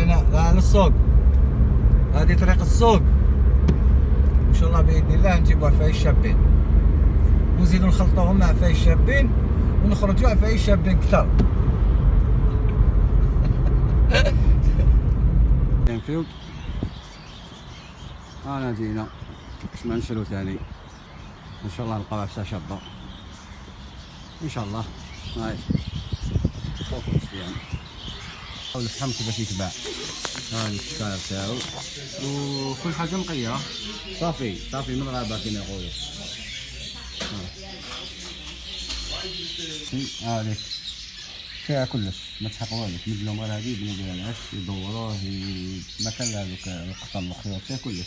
هنا للسوق. هذه طريق السوق ان شاء الله باذن الله نجيبوا عفاية الشابين ونزيدوا نخلطوهم مع عفاية الشابين ونخرجوا عفاية الشابين كثر. فيوق انا جينا باش ما نشرو ثاني ان شاء الله نلقاو عفسه شابه ان شاء الله. هاي فوق مزيان والفحم كيفاش يتباع. هاي الشكار تاعو وكل حاجه نقيه صافي من غابه كيما يقولوا. هاذيك فيها كلش ما تحقوالك مدلهم غير هادي يبنوا بها العش يدوروه ما كان هذوك القطن والخيوط فيها كلش.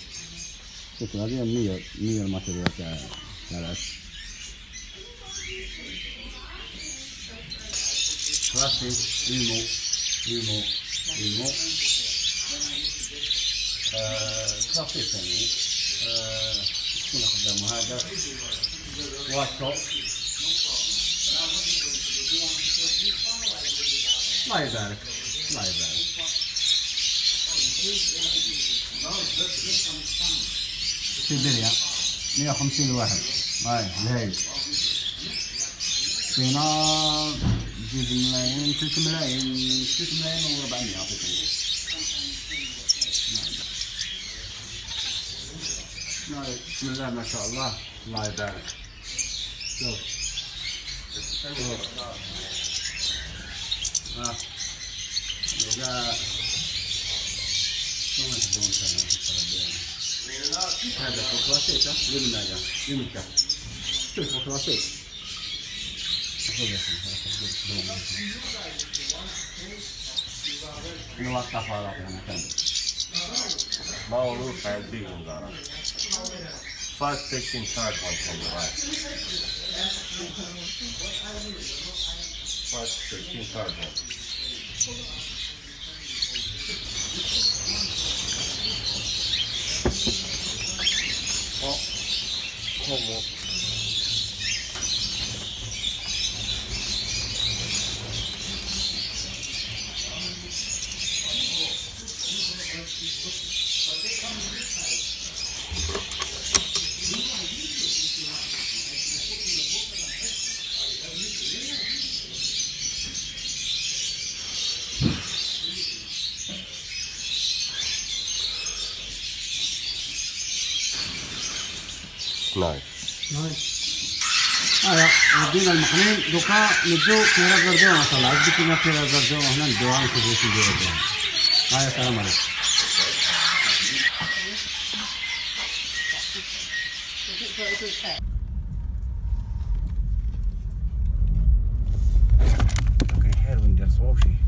شوف هذه 100 الماتيريال تاع العش. كلاسيك ليمو كلاسيك ثاني شكون خدامو هذا واتو. الله يبارك الله يبارك. سيبيريا 150 واحد. هاي الهيل فينا 2 ملايين 3 ملايين و400 عطيتهم. بسم الله ما شاء الله الله يبارك. شوف هذا فوكلاسيك لمكة شوف فوكلاسيك نلطف على هنا كان ما هو روح بيجي مزارع 5-16 card one from the right. 5-16 card one. Como هيا ودينا المحنين دوكا ندو كيرا زردوه ما شاء الله. عندي كيما كيرا زردوه هنا ندوها نشوفو واش نديرو بها. هيا السلام عليكم. كاين حير وين ندير صواوشي.